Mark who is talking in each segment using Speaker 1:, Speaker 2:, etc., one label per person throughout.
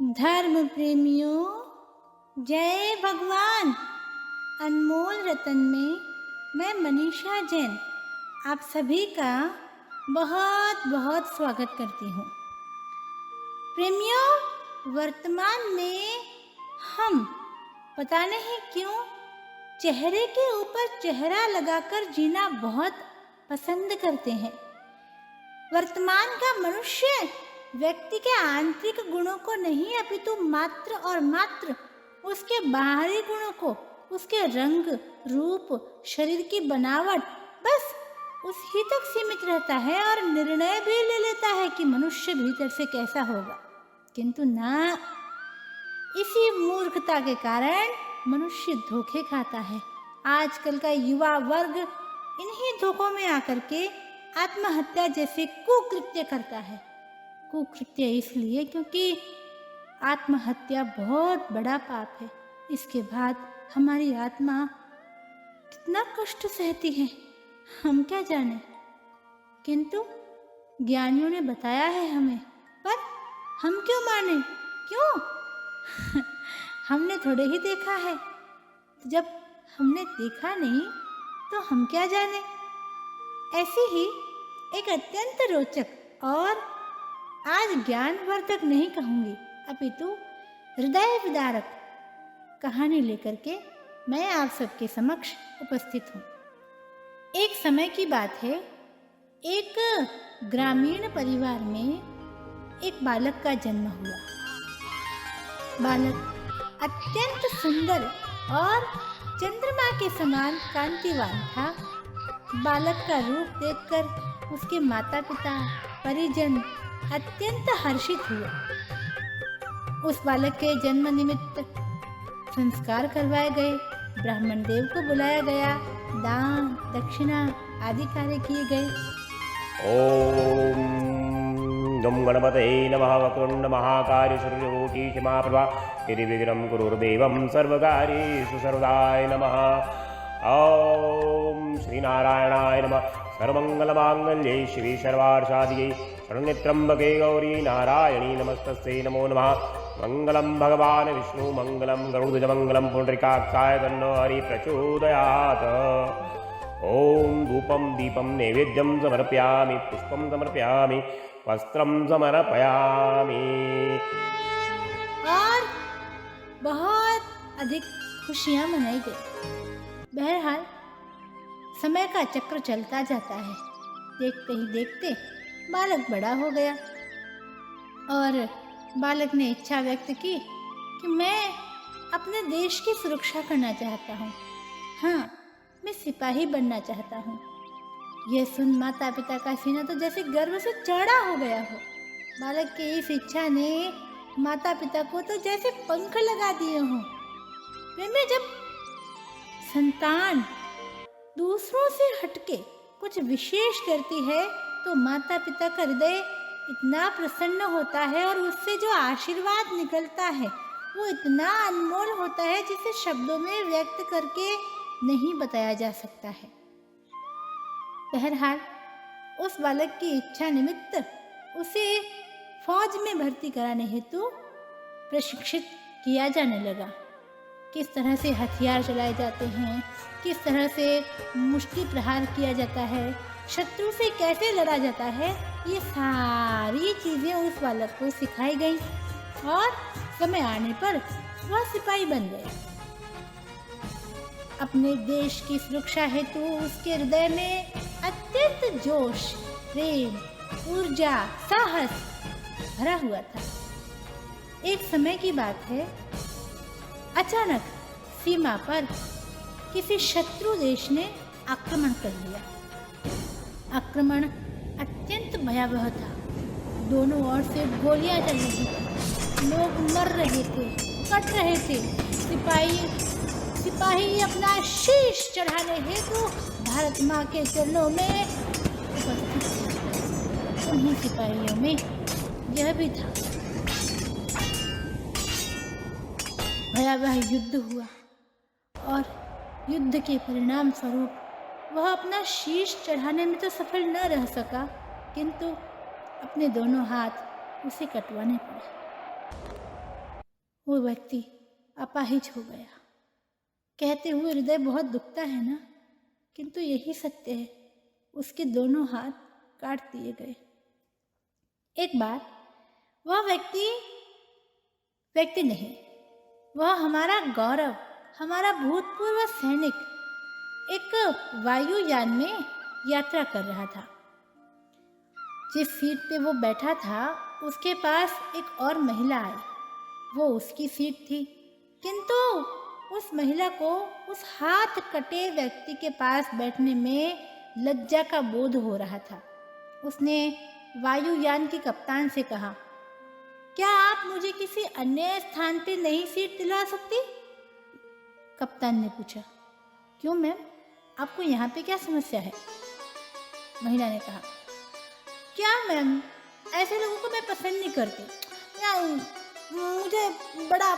Speaker 1: धर्म प्रेमियों, जय भगवान। अनमोल रतन में मैं मनीषा जैन आप सभी का बहुत बहुत स्वागत करती हूँ। प्रेमियों, वर्तमान में हम पता नहीं क्यों चेहरे के ऊपर चेहरा लगाकर जीना बहुत पसंद करते हैं। वर्तमान का मनुष्य व्यक्ति के आंतरिक गुणों को नहीं अपितु मात्र और मात्र उसके बाहरी गुणों को, उसके रंग, रूप, शरीर की बनावट, बस उस ही तक सीमित रहता है और निर्णय भी ले लेता है कि मनुष्य भीतर से कैसा होगा। किंतु ना, इसी मूर्खता के कारण मनुष्य धोखे खाता है। आजकल का युवा वर्ग इन्हीं धोखों में आकर के आत्महत्या जैसे कुकृत्य करता है। कुकृत्य इसलिए क्योंकि आत्महत्या बहुत बड़ा पाप है। इसके बाद हमारी आत्मा कितना कष्ट सहती है हम क्या जाने, किंतु ज्ञानियों ने बताया है हमें, पर हम क्यों माने, क्यों? हमने थोड़े ही देखा है, तो जब हमने देखा नहीं तो हम क्या जाने। ऐसी ही एक अत्यंत रोचक और आज ज्ञानवर्धक नहीं कहूँगी अपितु हृदय विदारक कहानी लेकर के मैं आप सबके समक्ष उपस्थित हूँ। एक समय की बात है, एक ग्रामीण परिवार में एक बालक का जन्म हुआ। बालक अत्यंत सुंदर और चंद्रमा के समान कांतिवान था। बालक का रूप देखकर उसके माता पिता, परिजन अत्यंत हर्षित हुए। उस बालक के जन्म निमित्त संस्कार करवाए गए, ब्राह्मण देव को बुलाया गया, दान दक्षिणा आदि कार्य किए गए।
Speaker 2: ओम गम गणपते नमः वक्रतुंड महाकाय सूर्यकोटि क्षमाप्रभा निर्विघ्नं कुरुर्देवं सर्वकार्येषु सर्वदाय नमः। ओम श्री नारायणाय नमः। सर्वमंगलमांगल्ये शिवे सर्वार्थसाधिके शरण्यत्र्यंबके गौरी नारायणी नमस्तस्यै नमो नमः। मंगलम भगवान विष्णु मंगलम गरुड़ध्वज मंगलम पुंडरीकाक्षाय तन्नो हरि प्रचोदयात्। ओम धूपम दीपम नैवेद्यम समर्पयामि, पुष्पम समर्पयामि, वस्त्रम समर्पयामि।
Speaker 1: और बहुत अधिक खुशियां मनाई गई। बहरहाल समय का चक्र चलता जाता है। देखते ही देखते बालक बड़ा हो गया और बालक ने इच्छा व्यक्त की कि मैं अपने देश की सुरक्षा करना चाहता हूँ। हाँ, मैं सिपाही बनना चाहता हूँ। यह सुन माता पिता का सीना तो जैसे गर्व से चौड़ा हो गया हो। बालक की इस इच्छा ने माता पिता को तो जैसे पंख लगा दिए हों। वे जब संतान दूसरों से हटके कुछ विशेष करती है तो माता पिता का हृदय इतना प्रसन्न होता है और उससे जो आशीर्वाद निकलता है वो इतना अनमोल होता है जिसे शब्दों में व्यक्त करके नहीं बताया जा सकता है। बहरहाल उस बालक की इच्छा निमित्त उसे फौज में भर्ती कराने हेतु प्रशिक्षित किया जाने लगा। किस तरह से हथियार चलाए जाते हैं, किस तरह से मुष्टि प्रहार किया जाता है, शत्रु से कैसे लड़ा जाता है, ये सारी चीज़ें उस बालक को सिखाई गई और समय आने पर वह सिपाही बन गया। अपने देश की सुरक्षा हेतु उसके हृदय में अत्यंत जोश, प्रेम, ऊर्जा, साहस भरा हुआ था। एक समय की बात है, अचानक सीमा पर किसी शत्रु देश ने आक्रमण कर लिया। आक्रमण अत्यंत भयावह था। दोनों ओर से गोलियां चल रही थी, लोग मर रहे थे, कट रहे थे। सिपाही अपना शीश चढ़ाने हेतु भारत माँ के चरणों में उपस्थित थे। उन्हीं सिपाहियों में यह भी था। भयावह युद्ध हुआ और युद्ध के परिणाम स्वरूप वह अपना शीश चढ़ाने में तो सफल न रह सका, किंतु अपने दोनों हाथ उसे कटवाने पड़े। वो व्यक्ति अपाहिज हो गया। कहते हुए हृदय बहुत दुखता है ना, किंतु यही सत्य है। उसके दोनों हाथ काट दिए गए। एक बार वह व्यक्ति नहीं, वह हमारा गौरव, हमारा भूतपूर्व सैनिक एक वायुयान में यात्रा कर रहा था। जिस सीट पे वो बैठा था उसके पास एक और महिला आई। वो उसकी सीट थी, किंतु उस महिला को उस हाथ कटे व्यक्ति के पास बैठने में लज्जा का बोध हो रहा था। उसने वायुयान के कप्तान से कहा, क्या आप मुझे किसी अन्य स्थान पे नई सीट दिला सकती? कप्तान ने पूछा। क्यों मैम, आपको यहाँ पे क्या समस्या है? महिला ने कहा, क्या मैम, ऐसे लोगों को मैं पसंद नहीं करती। मुझे बड़ा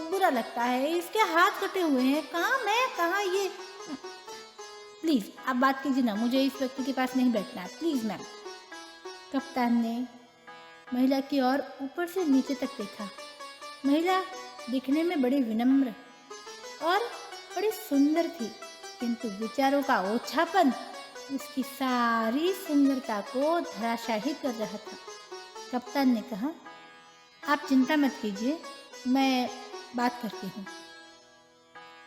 Speaker 1: बुरा लगता है। इसके हाथ कटे हुए हैं, कहाँ ये। प्लीज़ आप बात कीजिए ना, मुझे इस व्यक्ति के पास नहीं बैठना है, प्लीज़ मैम। कप्तान ने महिला की ओर ऊपर से नीचे तक देखा। महिला दिखने में बड़ी विनम्र और बड़ी सुंदर थी, किंतु विचारों का ओछापन उसकी सारी सुंदरता को धराशाही कर रहा था। कप्तान ने कहा, आप चिंता मत कीजिए, मैं बात करती हूँ।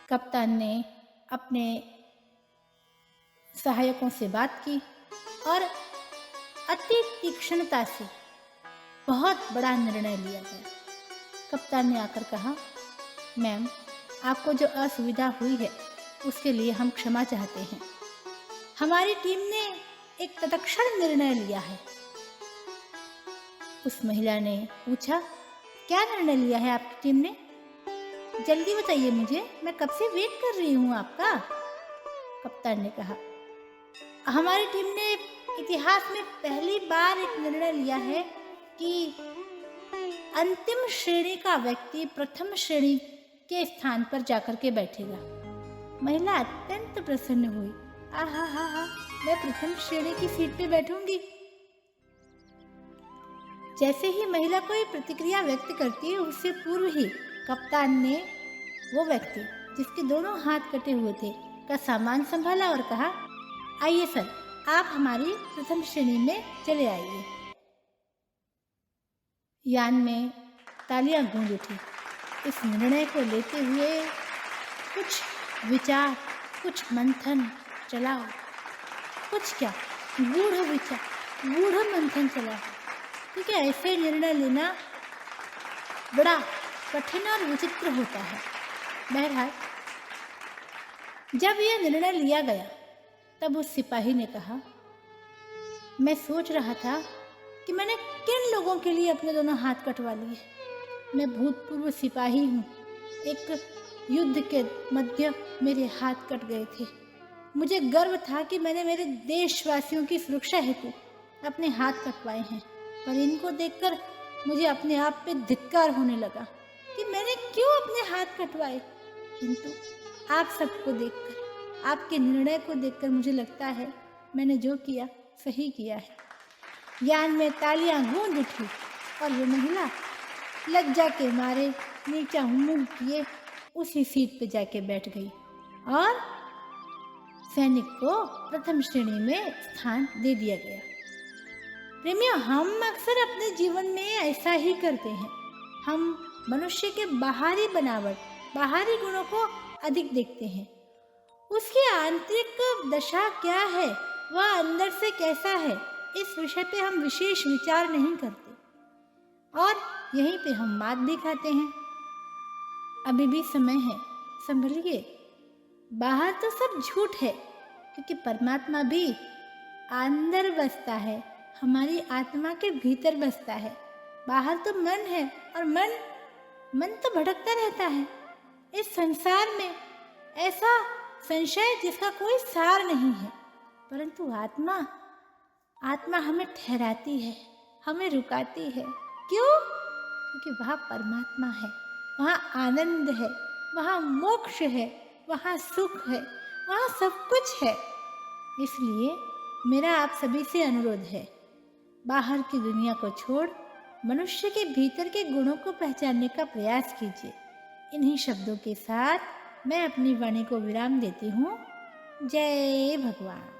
Speaker 1: कप्तान ने अपने सहायकों से बात की और अति तीक्ष्णता से बहुत बड़ा निर्णय लिया गया। कप्तान ने आकर कहा, मैम, आपको जो असुविधा हुई है उसके लिए हम क्षमा चाहते हैं। हमारी टीम ने एक तत्क्षण निर्णय लिया है। उस महिला ने पूछा, क्या निर्णय लिया है आपकी टीम ने? जल्दी बताइए मुझे, मैं कब से वेट कर रही हूँ आपका। कप्तान ने कहा, हमारी टीम ने इतिहास में पहली बार एक निर्णय लिया है कि अंतिम श्रेणी का व्यक्ति प्रथम श्रेणी के स्थान पर जाकर के बैठेगा। महिला अत्यंत प्रसन्न हुई। आहा हा हा, मैं प्रथम श्रेणी की सीट पे बैठूंगी। जैसे ही महिला कोई प्रतिक्रिया व्यक्त करती है, उससे पूर्व ही कप्तान ने वो व्यक्ति जिसके दोनों हाथ कटे हुए थे का सामान संभाला और कहा, आइए सर, आप हमारी प्रथम श्रेणी में चले आइए। यान में तालियां गूंज उठी। इस निर्णय को लेते हुए कुछ विचार, कुछ मंथन चला, कुछ क्या, गूढ़ मंथन चला, क्योंकि ऐसे निर्णय लेना बड़ा कठिन और विचित्र होता है। बहरहाल जब यह निर्णय लिया गया तब उस सिपाही ने कहा, मैं सोच रहा था कि मैंने किन लोगों के लिए अपने दोनों हाथ कटवा लिए। मैं भूतपूर्व सिपाही हूँ। एक युद्ध के मध्य मेरे हाथ कट गए थे। मुझे गर्व था कि मैंने मेरे देशवासियों की सुरक्षा हेतु अपने हाथ कटवाए हैं, पर इनको देखकर मुझे अपने आप पे धिक्कार होने लगा कि मैंने क्यों अपने हाथ कटवाए। किंतु आप सबको देखकर, आपके निर्णय को देखकर मुझे लगता है मैंने जो किया सही किया है। यान में तालियां गूंज उठी और वो महिला लज्जा के मारे नीचा मुंह किए उसी सीट पे जाके बैठ गई और सैनिक को प्रथम श्रेणी में स्थान दे दिया गया। प्रेमियों, हम अक्सर अपने जीवन में ऐसा ही करते हैं। हम मनुष्य के बाहरी बनावट, बाहरी गुणों को अधिक देखते हैं। उसकी आंतरिक दशा क्या है, वह अंदर से कैसा है, इस विषय पे हम विशेष विचार नहीं करते और यहीं पे हम मात भी खाते हैं। अभी भी समय है, संभलिए। बाहर तो सब झूठ है, क्योंकि परमात्मा भी अंदर बसता है, हमारी आत्मा के भीतर बसता है। बाहर तो मन है और मन तो भटकता रहता है। इस संसार में ऐसा संशय जिसका कोई सार नहीं है, परंतु आत्मा हमें ठहराती है, हमें रुकाती है। क्यों? क्योंकि वहाँ परमात्मा है, वहाँ आनंद है, वहाँ मोक्ष है, वहाँ सुख है, वहाँ सब कुछ है। इसलिए मेरा आप सभी से अनुरोध है, बाहर की दुनिया को छोड़ मनुष्य के भीतर के गुणों को पहचानने का प्रयास कीजिए। इन्हीं शब्दों के साथ मैं अपनी वाणी को विराम देती हूँ। जय भगवान।